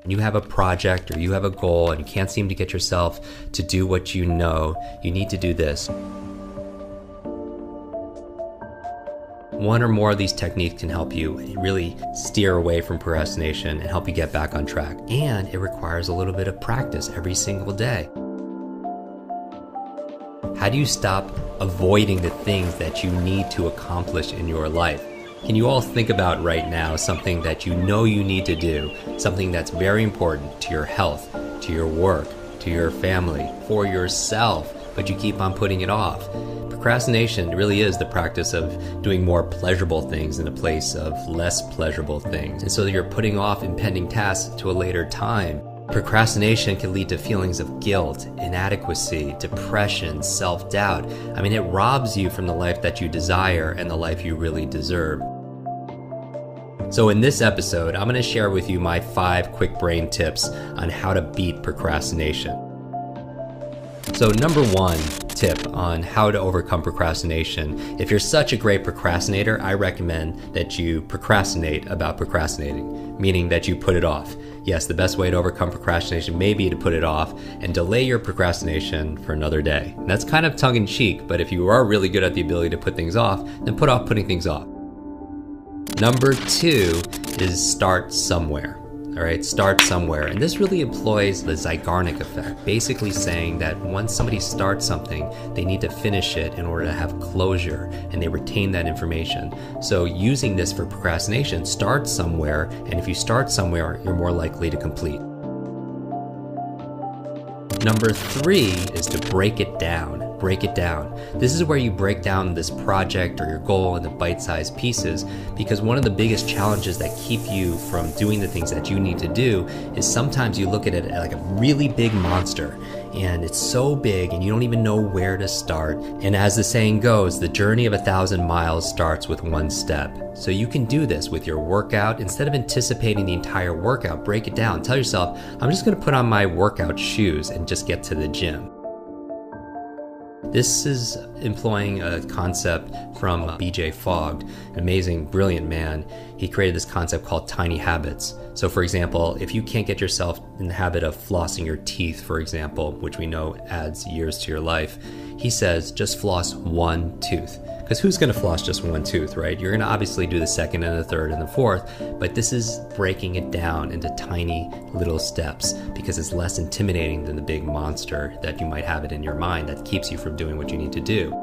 and you have a project or you have a goal and you can't seem to get yourself to do what you know, you need to do this. One or more of these techniques can help you really steer away from procrastination and help you get back on track. And it requires a little bit of practice every single day. How do you stop avoiding the things that you need to accomplish in your life? Can you all think about right now something that you know you need to do, something that's very important to your health, to your work, to your family, for yourself, but you keep on putting it off? Procrastination really is the practice of doing more pleasurable things in a place of less pleasurable things. And so you're putting off impending tasks to a later time. Procrastination can lead to feelings of guilt, inadequacy, depression, self-doubt. I mean, it robs you from the life that you desire and the life you really deserve. So in this episode, I'm going to share with you my 5 quick brain tips on how to beat procrastination. So number 1 tip on how to overcome procrastination. If you're such a great procrastinator, I recommend that you procrastinate about procrastinating, meaning that you put it off. Yes, the best way to overcome procrastination may be to put it off and delay your procrastination for another day. And that's kind of tongue-in-cheek, but if you are really good at the ability to put things off, then put off putting things off. Number 2 is start somewhere. All right, start somewhere. And this really employs the Zeigarnik effect, basically saying that once somebody starts something, they need to finish it in order to have closure, and they retain that information. So using this for procrastination, start somewhere, and if you start somewhere, you're more likely to complete. Number 3 is to break it down. Break it down. This is where you break down this project or your goal into bite-sized pieces, because one of the biggest challenges that keep you from doing the things that you need to do is sometimes you look at it like a really big monster, and it's so big and you don't even know where to start. And as the saying goes, the journey of 1,000 miles starts with 1 step. So you can do this with your workout. Instead of anticipating the entire workout, break it down. Tell yourself, I'm just going to put on my workout shoes and just get to the gym. This is employing a concept from BJ Fogg, an amazing, brilliant man. He created this concept called tiny habits. So for example, if you can't get yourself in the habit of flossing your teeth, for example, which we know adds years to your life, he says just floss 1 tooth. Because who's going to floss just 1 tooth, right? You're going to obviously do the 2nd and the 3rd and the 4th, but this is breaking it down into tiny little steps because it's less intimidating than the big monster that you might have it in your mind that keeps you from doing what you need to do.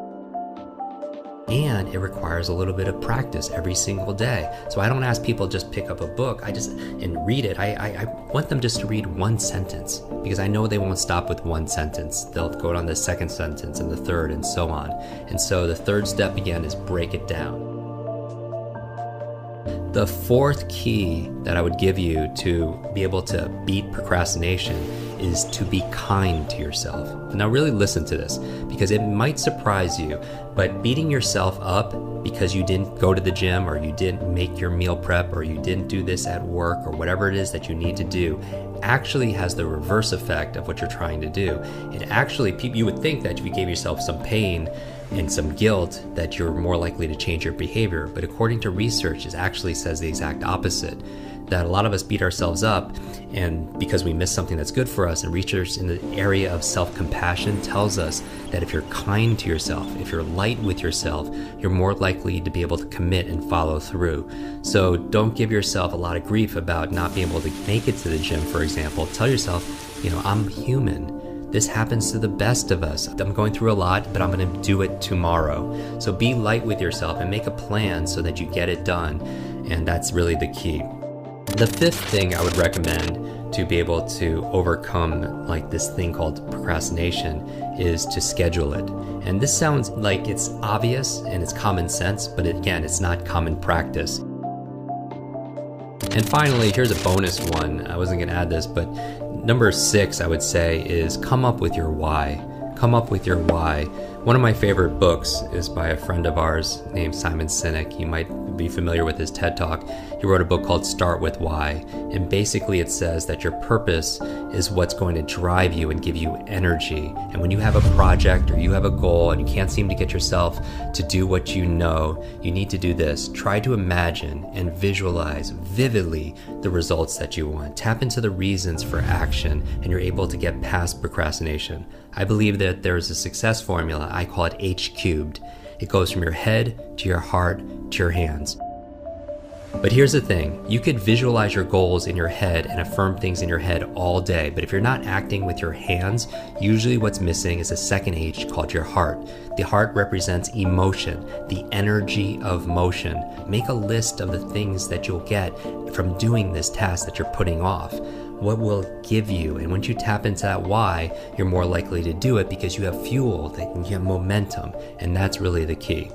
And it requires a little bit of practice every single day. So I don't ask people just pick up a book and read it. I want them just to read 1 sentence, because I know they won't stop with 1 sentence. They'll go on the 2nd sentence and the 3rd and so on. And so the 3rd step again is break it down. The 4th key that I would give you to be able to beat procrastination is to be kind to yourself. Now really listen to this, because it might surprise you, but beating yourself up because you didn't go to the gym, or you didn't make your meal prep, or you didn't do this at work, or whatever it is that you need to do, actually has the reverse effect of what you're trying to do. It actually, you would think that if you gave yourself some pain and some guilt, that you're more likely to change your behavior. But according to research, it actually says the exact opposite. That a lot of us beat ourselves up, and because we miss something that's good for us, and research in the area of self-compassion tells us that if you're kind to yourself, if you're light with yourself, you're more likely to be able to commit and follow through. So don't give yourself a lot of grief about not being able to make it to the gym, for example. Tell yourself, I'm human. This happens to the best of us. I'm going through a lot, but I'm going to do it tomorrow. So be light with yourself and make a plan so that you get it done. And that's really the key. The 5th thing I would recommend to be able to overcome like this thing called procrastination is to schedule it. And this sounds like it's obvious and it's common sense, but again, it's not common practice. And finally, here's a bonus one. I wasn't going to add this, but number 6, I would say, is come up with your why. Come up with your why. One of my favorite books is by a friend of ours named Simon Sinek. You might be familiar with his TED Talk. He He wrote a book called Start With Why, and basically it says that your purpose is what's going to drive you and give you energy. And when you have a project or you have a goal and you can't seem to get yourself to do what you know you need to do this, try to imagine and visualize vividly the results that you want. Tap into the reasons for action, and you're able to get past procrastination. I believe that there is a success formula. I call it H cubed. It goes from your head to your heart to your hands. But here's the thing, you could visualize your goals in your head and affirm things in your head all day, but if you're not acting with your hands, usually what's missing is a second H called your heart. The heart represents emotion, the energy of motion. Make a list of the things that you'll get from doing this task that you're putting off. What will give you, and once you tap into that why, you're more likely to do it because you have fuel, you have momentum, and that's really the key.